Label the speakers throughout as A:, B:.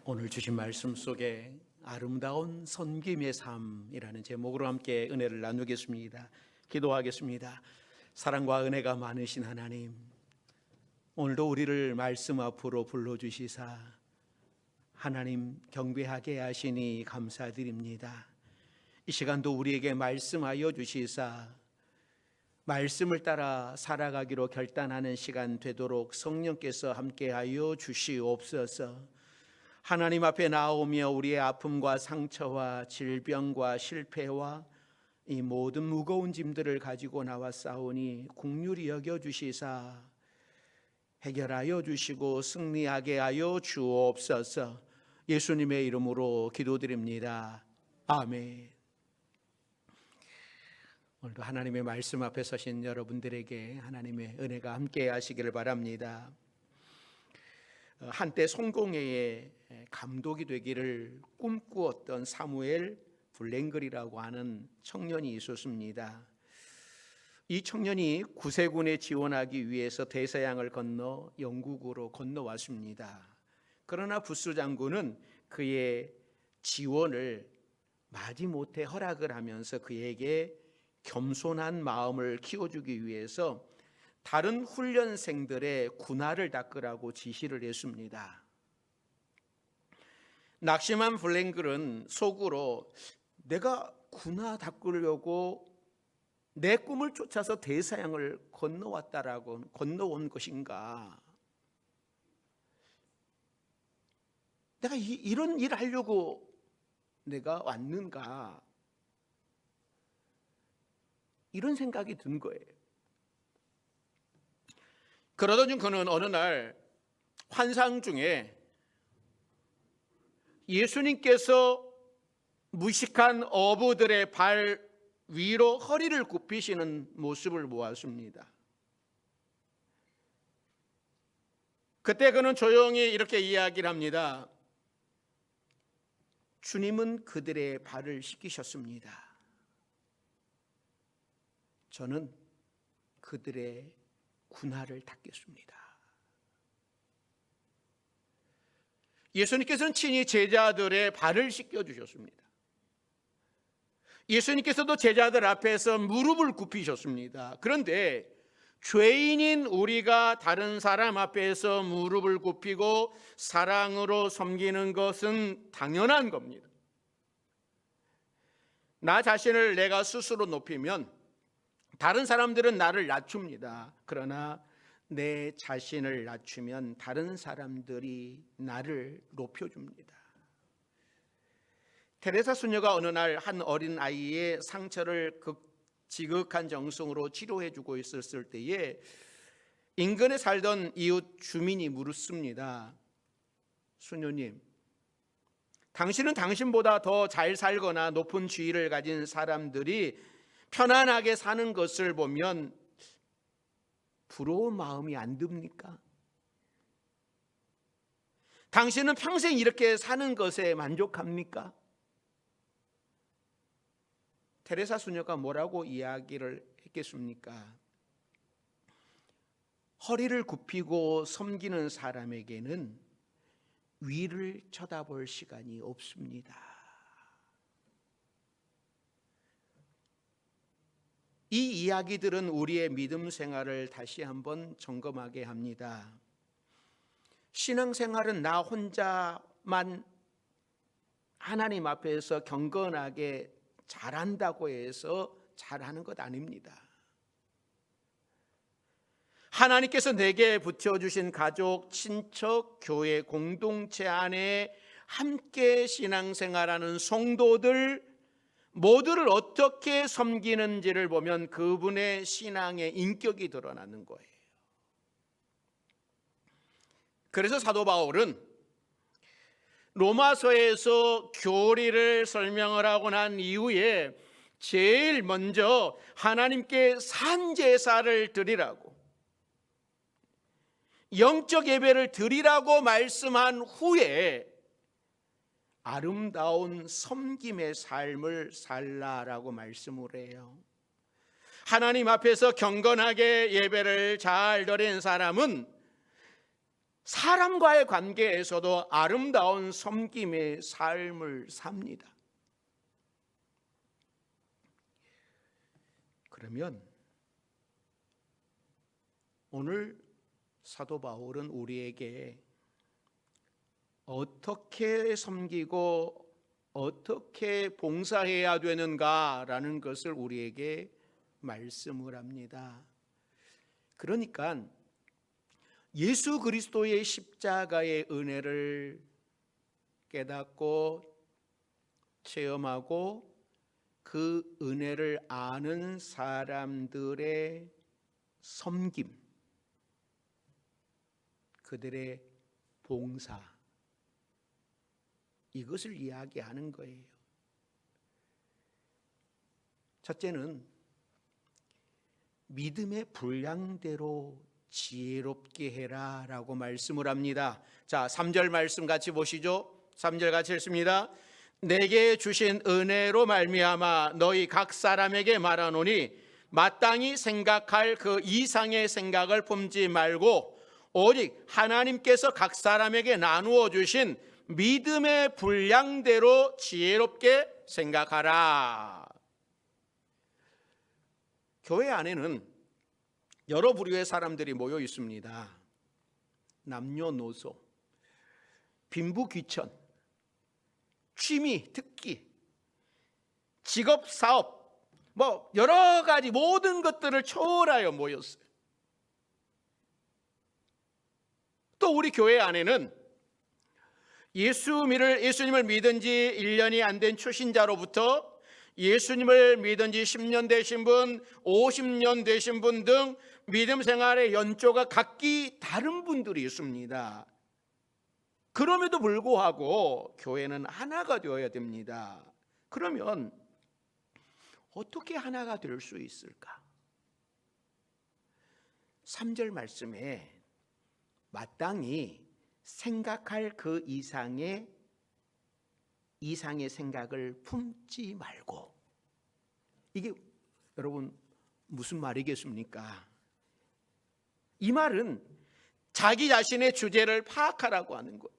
A: 오늘 주신 말씀 속에 아름다운 섬김의 삶이라는 제목으로 함께 은혜를 나누겠습니다. 기도하겠습니다. 사랑과 은혜가 많으신 하나님, 오늘도 우리를 말씀 앞으로 불러주시사 하나님 경배하게 하시니 감사드립니다. 이 시간도 우리에게 말씀하여 주시사 말씀을 따라 살아가기로 결단하는 시간 되도록 성령께서 함께하여 주시옵소서. 하나님 앞에 나오며 우리의 아픔과 상처와 질병과 실패와 이 모든 무거운 짐들을 가지고 나왔사오니 긍휼히 여겨주시사 해결하여 주시고 승리하게 하여 주옵소서. 예수님의 이름으로 기도드립니다. 아멘. 오늘도 하나님의 말씀 앞에 서신 여러분들에게 하나님의 은혜가 함께 하시기를 바랍니다. 한때 송공회의 감독이 되기를 꿈꾸었던 사무엘 블랭글이라고 하는 청년이 있었습니다. 이 청년이 구세군에 지원하기 위해서 대서양을 건너 영국으로 건너왔습니다. 그러나 부스 장군은 그의 지원을 마지못해 허락을 하면서 그에게 겸손한 마음을 키워주기 위해서 다른 훈련생들의 군화를 닦으라고 지시를 했습니다. 낙심한 블랭글은 속으로 내가 군화 닦으려고 내 꿈을 쫓아서 대서양을 건너온 것인가? 내가 이런 일을 하려고 내가 왔는가? 이런 생각이 든 거예요. 그러던 중 그는 어느 날 환상 중에 예수님께서 무식한 어부들의 발 위로 허리를 굽히시는 모습을 보았습니다. 그때 그는 조용히 이렇게 이야기를 합니다. 주님은 그들의 발을 씻기셨습니다. 저는 그들의 군화를 닦겠습니다. 예수님께서는 친히 제자들의 발을 씻겨주셨습니다. 예수님께서도 제자들 앞에서 무릎을 굽히셨습니다. 그런데 죄인인 우리가 다른 사람 앞에서 무릎을 굽히고 사랑으로 섬기는 것은 당연한 겁니다. 나 자신을 내가 스스로 높이면 다른 사람들은 나를 낮춥니다. 그러나 내 자신을 낮추면 다른 사람들이 나를 높여줍니다. 테레사 수녀가 어느 날 한 어린 아이의 상처를 지극한 정성으로 치료해주고 있었을 때에 인근에 살던 이웃 주민이 물었습니다. 수녀님, 당신은 당신보다 더 잘 살거나 높은 지위를 가진 사람들이 편안하게 사는 것을 보면 부러운 마음이 안 듭니까? 당신은 평생 이렇게 사는 것에 만족합니까? 테레사 수녀가 뭐라고 이야기를 했겠습니까? 허리를 굽히고 섬기는 사람에게는 위를 쳐다볼 시간이 없습니다. 이 이야기들은 우리의 믿음 생활을 다시 한번 점검하게 합니다. 신앙생활은 나 혼자만 하나님 앞에서 경건하게 잘한다고 해서 잘하는 것 아닙니다. 하나님께서 내게 붙여주신 가족, 친척, 교회 공동체 안에 함께 신앙생활하는 성도들 모두를 어떻게 섬기는지를 보면 그분의 신앙의 인격이 드러나는 거예요. 그래서 사도 바울은 로마서에서 교리를 설명을 하고 난 이후에 제일 먼저 하나님께 산제사를 드리라고, 영적 예배를 드리라고 말씀한 후에 아름다운 섬김의 삶을 살라라고 말씀을 해요. 하나님 앞에서 경건하게 예배를 잘 드린 사람은 사람과의 관계에서도 아름다운 섬김의 삶을 삽니다. 그러면 오늘 사도 바울은 우리에게 어떻게 섬기고 어떻게 봉사해야 되는가라는 것을 우리에게 말씀을 합니다. 그러니까 예수 그리스도의 십자가의 은혜를 깨닫고 체험하고 그 은혜를 아는 사람들의 섬김, 그들의 봉사, 이것을 이야기하는 거예요. 첫째는 믿음의 분량대로 지혜롭게 해라 라고 말씀을 합니다. 자, 3절 말씀 같이 보시죠. 3절 같이 읽습니다. 내게 주신 은혜로 말미암아 너희 각 사람에게 말하노니 마땅히 생각할 그 이상의 생각을 품지 말고 오직 하나님께서 각 사람에게 나누어 주신 믿음의 분량대로 지혜롭게 생각하라. 교회 안에는 여러 부류의 사람들이 모여 있습니다. 남녀노소, 빈부귀천, 취미, 특기, 직업, 사업, 여러 가지 모든 것들을 초월하여 모였어요. 또 우리 교회 안에는 예수님을 믿은 지 1년이 안 된 초신자로부터 예수님을 믿은 지 10년 되신 분, 50년 되신 분 등 믿음 생활의 연조가 각기 다른 분들이 있습니다. 그럼에도 불구하고 교회는 하나가 되어야 됩니다. 그러면 어떻게 하나가 될 수 있을까? 3절 말씀에 마땅히 생각할 그 이상의 생각을 품지 말고, 이게 여러분 무슨 말이겠습니까? 이 말은 자기 자신의 주제를 파악하라고 하는 거예요.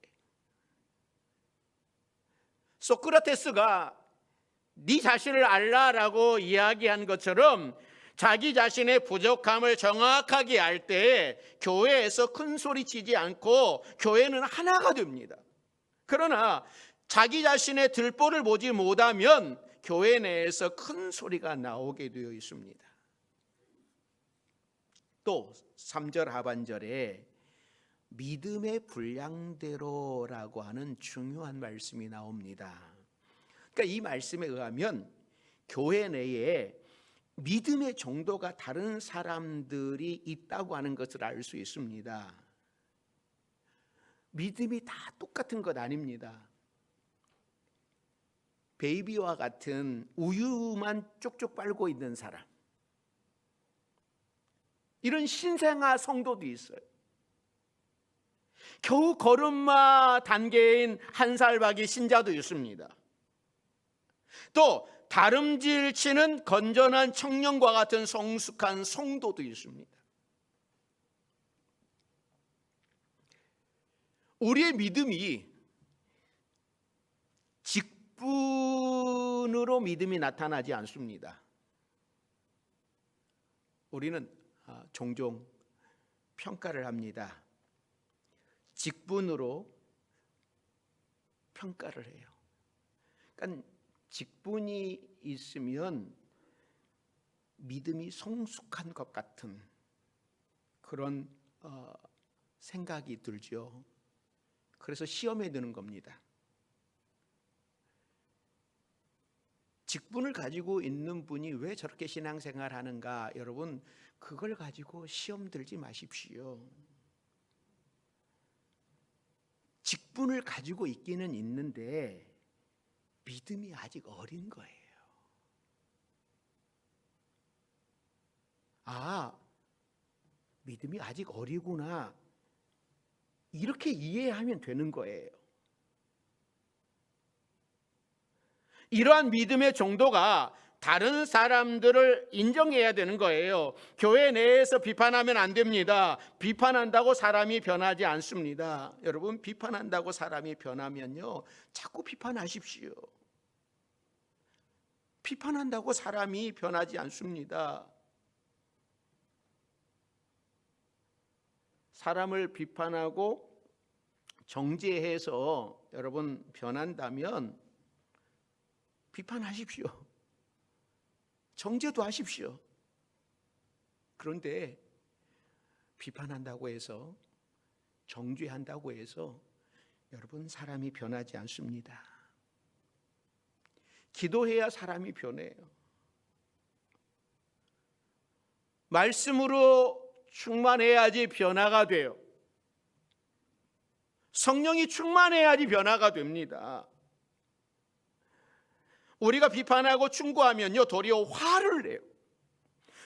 A: 소크라테스가 네 자신을 알라라고 이야기한 것처럼 자기 자신의 부족함을 정확하게 알 때 교회에서 큰 소리 치지 않고 교회는 하나가 됩니다. 그러나 자기 자신의 들보를 보지 못하면 교회 내에서 큰 소리가 나오게 되어 있습니다. 또 3절 하반절에 믿음의 분량대로라고 하는 중요한 말씀이 나옵니다. 그러니까 이 말씀에 의하면 교회 내에 믿음의 정도가 다른 사람들이 있다고 하는 것을 알 수 있습니다. 믿음이 다 똑같은 것 아닙니다. 베이비와 같은 우유만 쪽쪽 빨고 있는 사람, 이런 신생아 성도도 있어요. 겨우 걸음마 단계인 한 살 박이 신자도 있습니다. 또 다름질 치는 건전한 청년과 같은 성숙한 성도도 있습니다. 우리의 믿음이 직분으로 믿음이 나타나지 않습니다. 우리는 종종 평가를 합니다. 직분으로 평가를 해요. 그러니까 직분이 있으면 믿음이 성숙한 것 같은 그런 생각이 들죠. 그래서 시험에 드는 겁니다. 직분을 가지고 있는 분이 왜 저렇게 신앙생활 하는가, 여러분 그걸 가지고 시험 들지 마십시오. 직분을 가지고 있기는 있는데 믿음이 아직 어린 거예요. 믿음이 아직 어리구나, 이렇게 이해하면 되는 거예요. 이러한 믿음의 정도가 다른 사람들을 인정해야 되는 거예요. 교회 내에서 비판하면 안 됩니다. 비판한다고 사람이 변하지 않습니다. 여러분, 비판한다고 사람이 변하면요, 자꾸 비판하십시오. 비판한다고 사람이 변하지 않습니다. 사람을 비판하고 정죄해서 여러분 변한다면 비판하십시오. 정죄도 하십시오. 그런데 비판한다고 해서, 정죄한다고 해서 여러분 사람이 변하지 않습니다. 기도해야 사람이 변해요. 말씀으로 충만해야지 변화가 돼요. 성령이 충만해야지 변화가 됩니다. 우리가 비판하고 충고하면요, 도리어 화를 내요.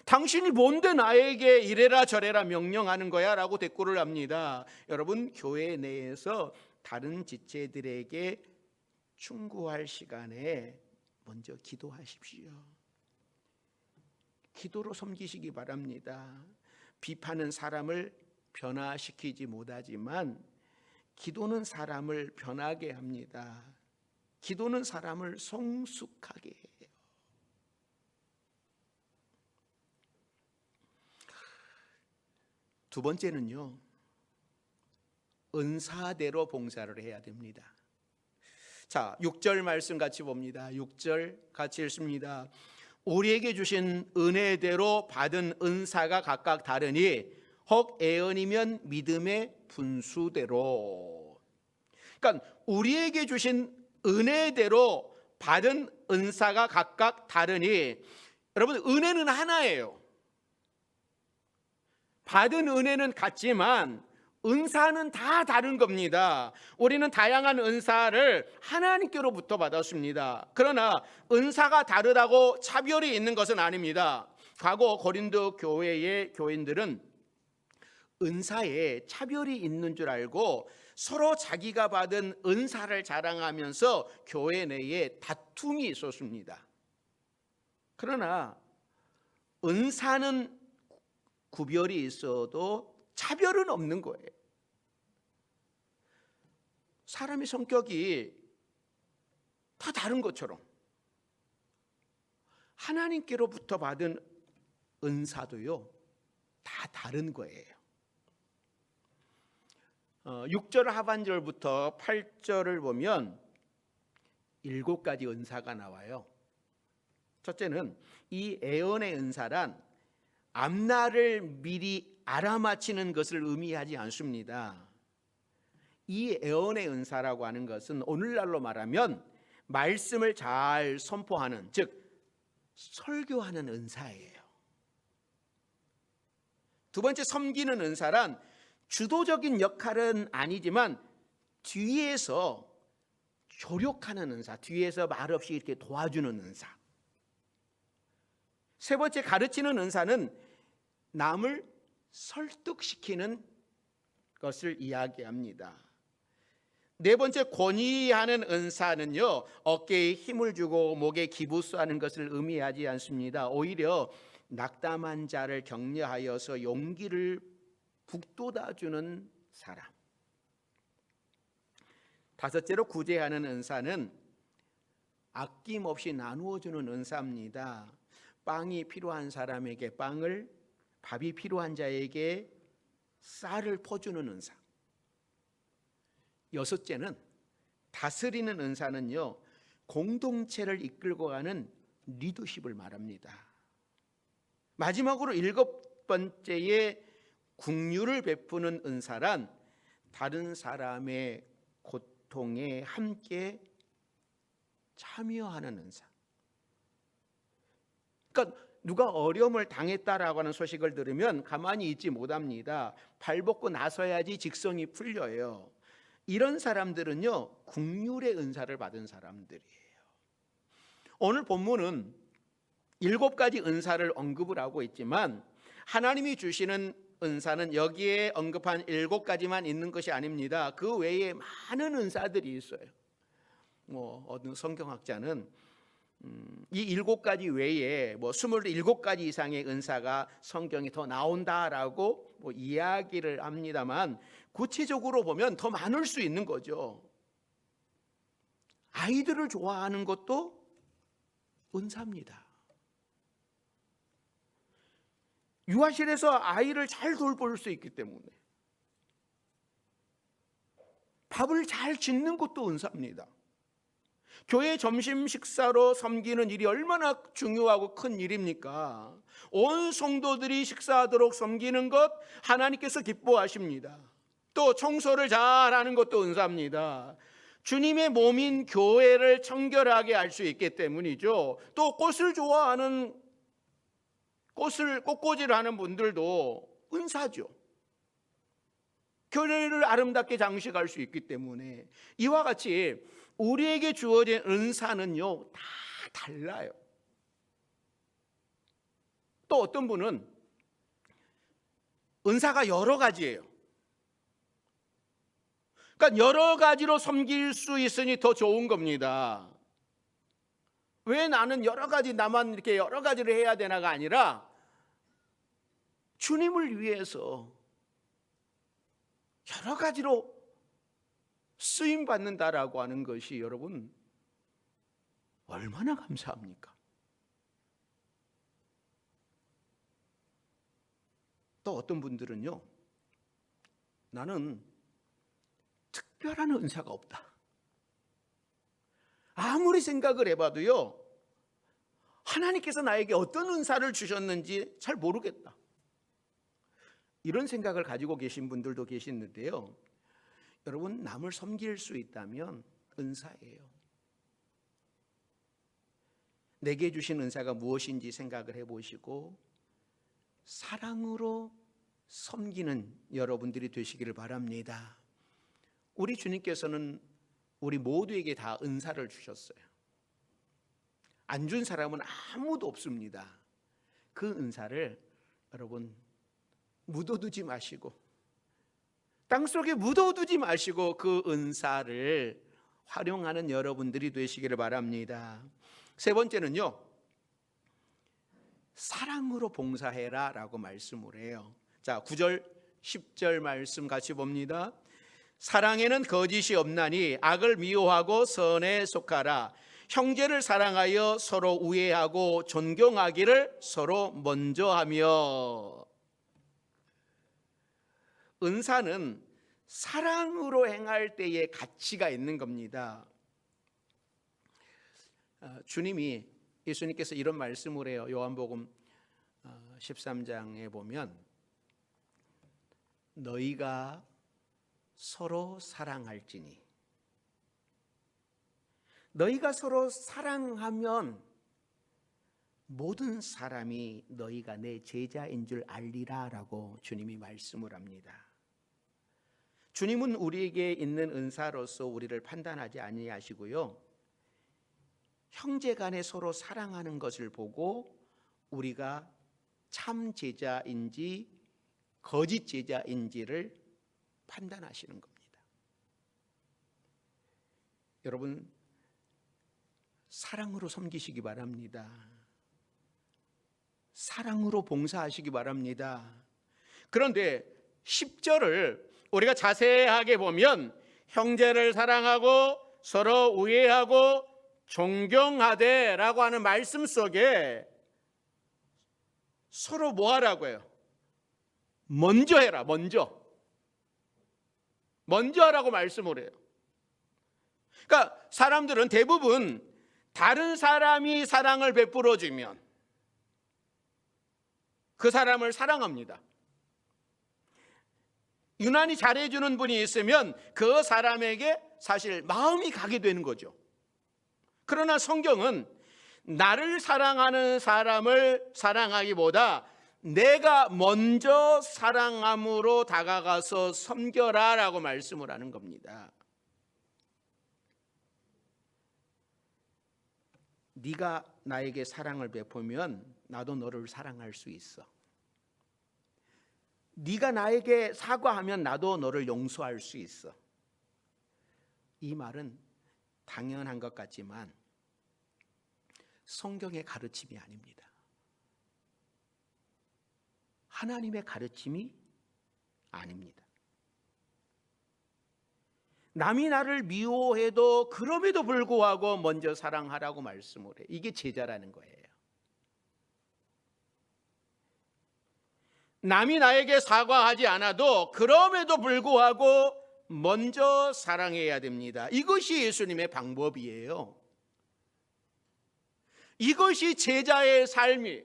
A: 당신이 뭔데 나에게 이래라 저래라 명령하는 거야 라고 대꾸를 합니다. 여러분, 교회 내에서 다른 지체들에게 충고할 시간에 먼저 기도하십시오. 기도로 섬기시기 바랍니다. 비판은 사람을 변화시키지 못하지만 기도는 사람을 변하게 합니다. 기도는 사람을 성숙하게 해요. 두 번째는요, 은사대로 봉사를 해야 됩니다. 자, 6절 말씀 같이 봅니다. 6절 같이 읽습니다. 우리에게 주신 은혜대로 받은 은사가 각각 다르니 혹 애언이면 믿음의 분수대로. 그러니까 우리에게 주신 은혜대로 받은 은사가 각각 다르니, 여러분, 은혜는 하나예요. 받은 은혜는 같지만 은사는 다 다른 겁니다. 우리는 다양한 은사를 하나님께로부터 받았습니다. 그러나 은사가 다르다고 차별이 있는 것은 아닙니다. 과거 고린도 교회의 교인들은 은사에 차별이 있는 줄 알고 서로 자기가 받은 은사를 자랑하면서 교회 내에 다툼이 있었습니다. 그러나 은사는 구별이 있어도 차별은 없는 거예요. 사람의 성격이 다 다른 것처럼 하나님께로부터 받은 은사도요, 다 다른 거예요. 6절 하반절부터 8절을 보면 7가지 은사가 나와요. 첫째는 이 애언의 은사란 앞날을 미리 알아맞히는 것을 의미하지 않습니다. 이 애언의 은사라고 하는 것은 오늘날로 말하면 말씀을 잘 선포하는, 즉 설교하는 은사예요. 두 번째, 섬기는 은사란 주도적인 역할은 아니지만 뒤에서 조력하는 은사, 뒤에서 말없이 이렇게 도와주는 은사. 세 번째, 가르치는 은사는 남을 설득시키는 것을 이야기합니다. 네 번째, 권위하는 은사는요, 어깨에 힘을 주고 목에 기부스하는 것을 의미하지 않습니다. 오히려 낙담한 자를 격려하여서 용기를 북돋아주는 사람. 다섯째로, 구제하는 은사는 아낌없이 나누어주는 은사입니다. 빵이 필요한 사람에게 빵을, 밥이 필요한 자에게 쌀을 퍼주는 은사. 여섯째는, 다스리는 은사는요, 공동체를 이끌고 가는 리더십을 말합니다. 마지막으로 7번째의 긍휼을 베푸는 은사란 다른 사람의 고통에 함께 참여하는 은사. 그러니까 누가 어려움을 당했다라고 하는 소식을 들으면 가만히 있지 못합니다. 발벗고 나서야지 직성이 풀려요. 이런 사람들은요, 긍휼의 은사를 받은 사람들이에요. 오늘 본문은 7가지 은사를 언급을 하고 있지만 하나님이 주시는 은사는 여기에 언급한 7가지만 있는 것이 아닙니다. 그 외에 많은 은사들이 있어요. 어느 성경학자는 이 7가지 외에 뭐 27가지 이상의 은사가 성경에 더 나온다라고 뭐 이야기를 합니다만, 구체적으로 보면 더 많을 수 있는 거죠. 아이들을 좋아하는 것도 은사입니다. 유아실에서 아이를 잘 돌볼 수 있기 때문에, 밥을 잘 짓는 것도 은사입니다. 교회 점심 식사로 섬기는 일이 얼마나 중요하고 큰 일입니까? 온 성도들이 식사하도록 섬기는 것 하나님께서 기뻐하십니다. 또 청소를 잘하는 것도 은사입니다. 주님의 몸인 교회를 청결하게 할 수 있기 때문이죠. 또 꽃을 좋아하는, 꽃꽂이를 하는 분들도 은사죠. 교회를 아름답게 장식할 수 있기 때문에, 이와 같이 우리에게 주어진 은사는요 다 달라요. 또 어떤 분은 은사가 여러 가지예요. 그러니까 여러 가지로 섬길 수 있으니 더 좋은 겁니다. 왜 나는 여러 가지, 나만 이렇게 여러 가지를 해야 되나가 아니라, 주님을 위해서 여러 가지로 쓰임 받는다라고 하는 것이 여러분 얼마나 감사합니까? 또 어떤 분들은요, 나는 특별한 은사가 없다. 아무리 생각을 해봐도요, 하나님께서 나에게 어떤 은사를 주셨는지 잘 모르겠다. 이런 생각을 가지고 계신 분들도 계시는데요, 여러분, 남을 섬길 수 있다면 은사예요. 내게 주신 은사가 무엇인지 생각을 해보시고 사랑으로 섬기는 여러분들이 되시기를 바랍니다. 우리 주님께서는 우리 모두에게 다 은사를 주셨어요. 안 준 사람은 아무도 없습니다. 그 은사를 여러분 묻어두지 마시고, 땅속에 묻어두지 마시고 그 은사를 활용하는 여러분들이 되시기를 바랍니다. 세 번째는요, 사랑으로 봉사해라 라고 말씀을 해요. 자, 9절 10절 말씀 같이 봅니다. 사랑에는 거짓이 없나니 악을 미워하고 선에 속하라. 형제를 사랑하여 서로 우애하고 존경하기를 서로 먼저 하며. 은사는 사랑으로 행할 때에 가치가 있는 겁니다. 예수님께서 이런 말씀을 해요. 요한복음 13장에 보면, 너희가 서로 사랑할지니. 너희가 서로 사랑하면 모든 사람이 너희가 내 제자인 줄 알리라 라고 주님이 말씀을 합니다. 주님은 우리에게 있는 은사로서 우리를 판단하지 아니하시고요, 형제 간에 서로 사랑하는 것을 보고 우리가 참 제자인지 거짓 제자인지를 판단하시는 겁니다. 여러분, 사랑으로 섬기시기 바랍니다. 사랑으로 봉사하시기 바랍니다. 그런데 10절을 우리가 자세하게 보면, 형제를 사랑하고 서로 우애하고 존경하되 라고 하는 말씀 속에 서로 뭐 하라고 해요? 먼저 해라. 먼저 하라고 말씀을 해요. 그러니까 사람들은 대부분 다른 사람이 사랑을 베풀어 주면 그 사람을 사랑합니다. 유난히 잘해주는 분이 있으면 그 사람에게 사실 마음이 가게 되는 거죠. 그러나 성경은 나를 사랑하는 사람을 사랑하기보다 내가 먼저 사랑함으로 다가가서 섬겨라 라고 말씀을 하는 겁니다. 네가 나에게 사랑을 베푸면 나도 너를 사랑할 수 있어. 네가 나에게 사과하면 나도 너를 용서할 수 있어. 이 말은 당연한 것 같지만 성경의 가르침이 아닙니다. 하나님의 가르침이 아닙니다. 남이 나를 미워해도 그럼에도 불구하고 먼저 사랑하라고 말씀을 해. 이게 제자라는 거예요. 남이 나에게 사과하지 않아도 그럼에도 불구하고 먼저 사랑해야 됩니다. 이것이 예수님의 방법이에요. 이것이 제자의 삶이.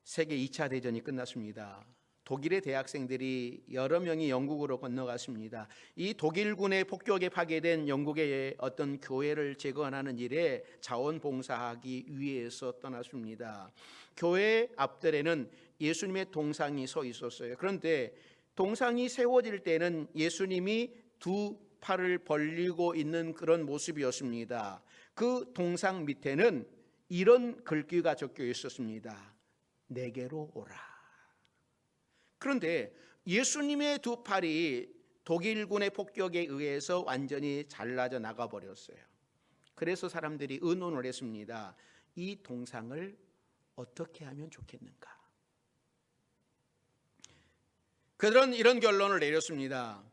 A: 세계 2차 대전이 끝났습니다. 독일의 대학생들이 여러 명이 영국으로 건너갔습니다. 이 독일군의 폭격에 파괴된 영국의 어떤 교회를 재건하는 일에 자원봉사하기 위해서 떠났습니다. 교회 앞뜰에는 예수님의 동상이 서 있었어요. 그런데 동상이 세워질 때는 예수님이 두 팔을 벌리고 있는 그런 모습이었습니다. 그 동상 밑에는 이런 글귀가 적혀 있었습니다. 내게로 오라. 그런데 예수님의 두 팔이 독일군의 폭격에 의해서 완전히 잘라져 나가버렸어요. 그래서 사람들이 의논을 했습니다. 이 동상을 어떻게 하면 좋겠는가? 그들은 이런 결론을 내렸습니다.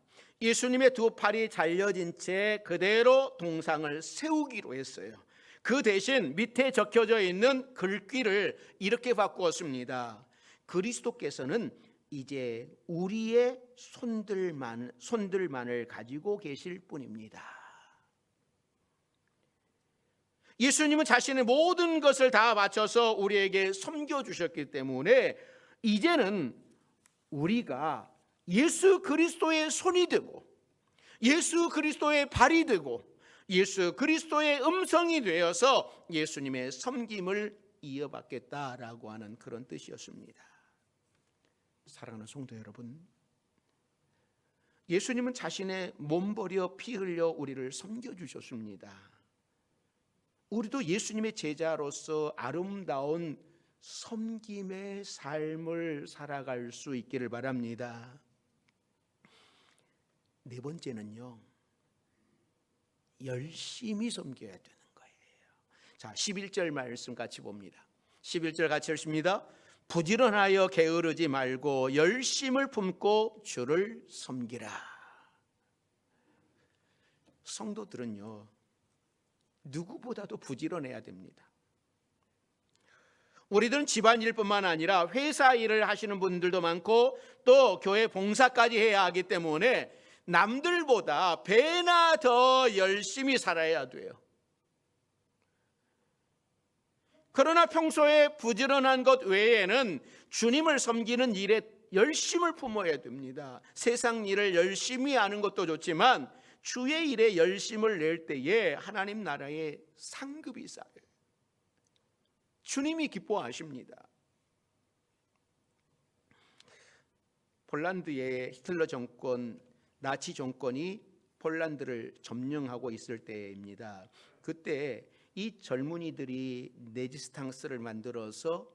A: 예수님의 두 팔이 잘려진 채 그대로 동상을 세우기로 했어요. 그 대신 밑에 적혀져 있는 글귀를 이렇게 바꾸었습니다. 그리스도께서는 이제 우리의 손들만을 가지고 계실 뿐입니다. 예수님은 자신의 모든 것을 다 바쳐서 우리에게 섬겨주셨기 때문에 이제는 우리가 예수 그리스도의 손이 되고 예수 그리스도의 발이 되고 예수 그리스도의 음성이 되어서 예수님의 섬김을 이어받겠다라고 하는 그런 뜻이었습니다. 사랑하는 성도 여러분, 예수님은 자신의 몸 버려 피 흘려 우리를 섬겨주셨습니다. 우리도 예수님의 제자로서 아름다운 섬김의 삶을 살아갈 수 있기를 바랍니다. 네 번째는요, 열심히 섬겨야 되는 거예요. 자, 11절 말씀 같이 봅니다. 11절 같이 읽습니다. 부지런하여 게으르지 말고 열심을 품고 주를 섬기라. 성도들은요, 누구보다도 부지런해야 됩니다. 우리들은 집안일뿐만 아니라 회사 일을 하시는 분들도 많고 또 교회 봉사까지 해야 하기 때문에 남들보다 배나 더 열심히 살아야 돼요. 그러나 평소에 부지런한 것 외에는 주님을 섬기는 일에 열심을 품어야 됩니다. 세상 일을 열심히 하는 것도 좋지만 주의 일에 열심을 낼 때에 하나님 나라의 상급이 쌓여요. 주님이 기뻐하십니다. 폴란드의 히틀러 정권, 나치 정권이 폴란드를 점령하고 있을 때입니다. 그때 이 젊은이들이 레지스탕스를 만들어서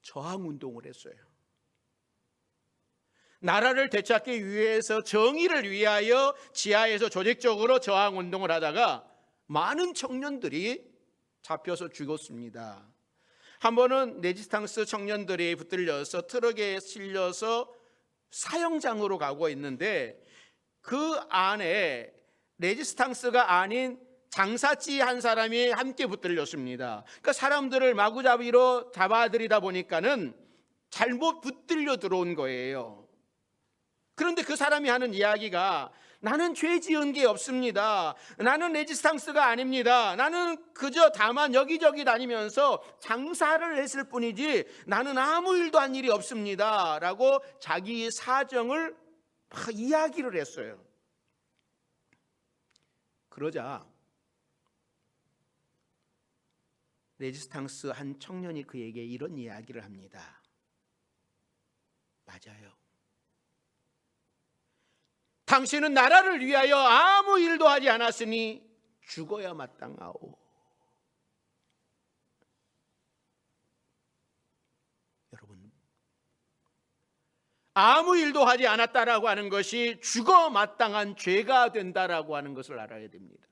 A: 저항운동을 했어요. 나라를 되찾기 위해서 정의를 위하여 지하에서 조직적으로 저항운동을 하다가 많은 청년들이 잡혀서 죽었습니다. 한 번은 레지스탕스 청년들이 붙들려서 트럭에 실려서 사형장으로 가고 있는데 그 안에 레지스탕스가 아닌 장사치 한 사람이 함께 붙들렸습니다. 그러니까 사람들을 마구잡이로 잡아들이다 보니까는 잘못 붙들려 들어온 거예요. 그런데 그 사람이 하는 이야기가 나는 죄 지은 게 없습니다. 나는 레지스탕스가 아닙니다. 나는 그저 다만 여기저기 다니면서 장사를 했을 뿐이지 나는 아무 일도 한 일이 없습니다. 라고 자기 사정을 막 이야기를 했어요. 그러자 레지스탕스 한 청년이 그에게 이런 이야기를 합니다. 맞아요. 당신은 나라를 위하여 아무 일도 하지 않았으니 죽어야 마땅하오. 여러분, 아무 일도 하지 않았다라고 하는 것이 죽어 마땅한 죄가 된다라고 하는 것을 알아야 됩니다.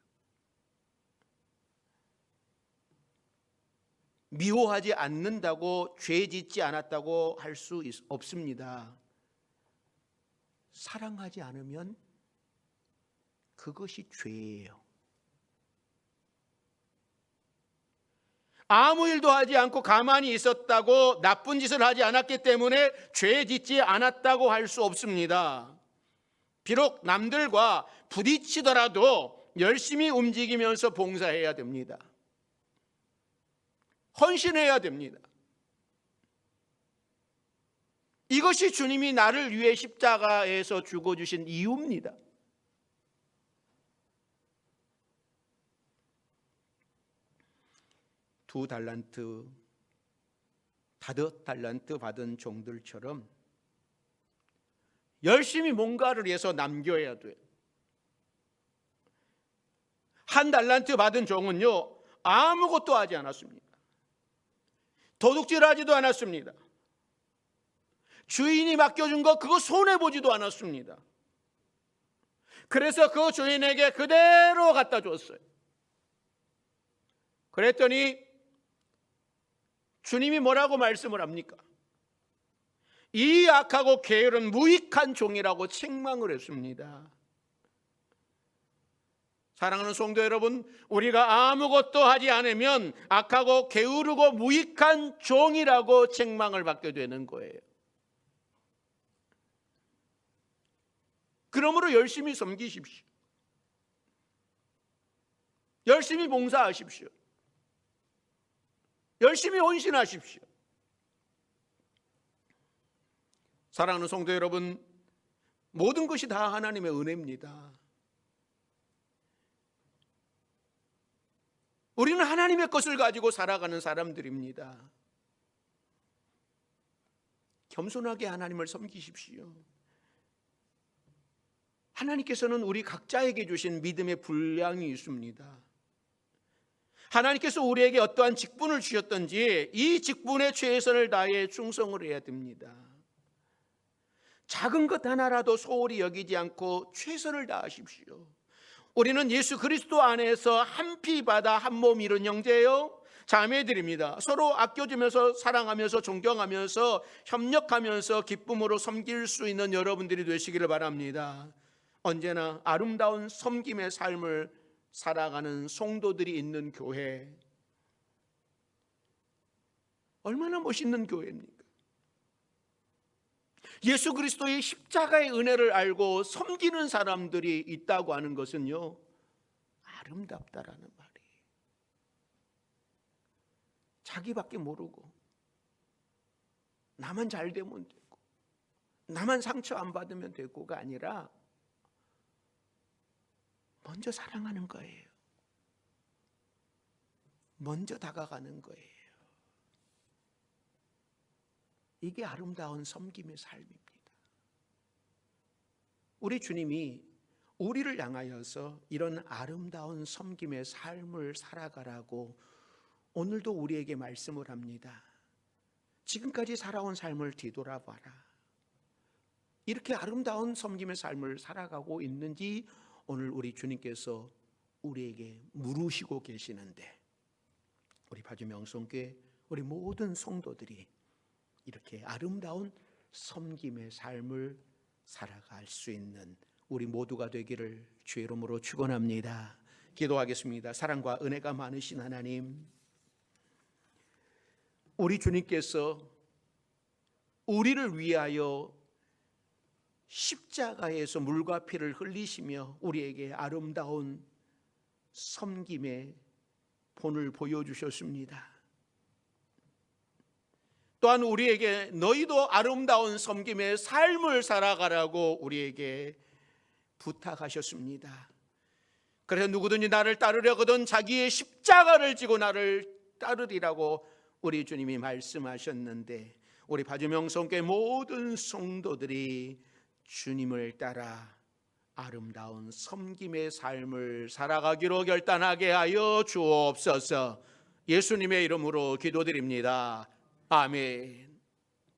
A: 미워하지 않는다고 죄 짓지 않았다고 할 수 없습니다. 사랑하지 않으면 그것이 죄예요. 아무 일도 하지 않고 가만히 있었다고 나쁜 짓을 하지 않았기 때문에 죄 짓지 않았다고 할 수 없습니다. 비록 남들과 부딪히더라도 열심히 움직이면서 봉사해야 됩니다. 헌신해야 됩니다. 이것이 주님이 나를 위해 십자가에서 죽어주신 이유입니다. 두 달란트, 5달란트 받은 종들처럼 열심히 뭔가를 해서 남겨야 돼요. 1달란트 받은 종은요, 아무것도 하지 않았습니다. 도둑질하지도 않았습니다. 주인이 맡겨준 거 그거 손해보지도 않았습니다. 그래서 그 주인에게 그대로 갖다 줬어요. 그랬더니 주님이 뭐라고 말씀을 합니까? 이 악하고 게으른 무익한 종이라고 책망을 했습니다. 사랑하는 성도 여러분, 우리가 아무것도 하지 않으면 악하고 게으르고 무익한 종이라고 책망을 받게 되는 거예요. 그러므로 열심히 섬기십시오. 열심히 봉사하십시오. 열심히 헌신하십시오. 사랑하는 성도 여러분, 모든 것이 다 하나님의 은혜입니다. 우리는 하나님의 것을 가지고 살아가는 사람들입니다. 겸손하게 하나님을 섬기십시오. 하나님께서는 우리 각자에게 주신 믿음의 분량이 있습니다. 하나님께서 우리에게 어떠한 직분을 주셨든지 이 직분에 최선을 다해 충성을 해야 됩니다. 작은 것 하나라도 소홀히 여기지 않고 최선을 다하십시오. 우리는 예수 그리스도 안에서 한 피 바다 한 몸 이룬 형제요 자매들입니다. 서로 아껴주면서 사랑하면서 존경하면서 협력하면서 기쁨으로 섬길 수 있는 여러분들이 되시기를 바랍니다. 언제나 아름다운 섬김의 삶을 살아가는 성도들이 있는 교회, 얼마나 멋있는 교회입니까? 예수 그리스도의 십자가의 은혜를 알고 섬기는 사람들이 있다고 하는 것은요, 아름답다라는 말이에요. 자기밖에 모르고 나만 잘 되면 되고 나만 상처 안 받으면 되고가 아니라 먼저 사랑하는 거예요. 먼저 다가가는 거예요. 이게 아름다운 섬김의 삶입니다. 우리 주님이 우리를 향하여서 이런 아름다운 섬김의 삶을 살아가라고 오늘도 우리에게 말씀을 합니다. 지금까지 살아온 삶을 뒤돌아봐라. 이렇게 아름다운 섬김의 삶을 살아가고 있는지 오늘 우리 주님께서 우리에게 물으시고 계시는데, 우리 파주 명성교회 우리 모든 성도들이 이렇게 아름다운 섬김의 삶을 살아갈 수 있는 우리 모두가 되기를 주의 이름으로 축원합니다. 기도하겠습니다. 사랑과 은혜가 많으신 하나님, 우리 주님께서 우리를 위하여 십자가에서 물과 피를 흘리시며 우리에게 아름다운 섬김의 본을 보여주셨습니다. 또한 우리에게 너희도 아름다운 섬김의 삶을 살아가라고 우리에게 부탁하셨습니다. 그래서 누구든지 나를 따르려거든 자기의 십자가를 지고 나를 따르리라고 우리 주님이 말씀하셨는데, 우리 파주명성교회 모든 성도들이 주님을 따라 아름다운 섬김의 삶을 살아가기로 결단하게 하여 주옵소서. 예수님의 이름으로 기도드립니다. 아멘.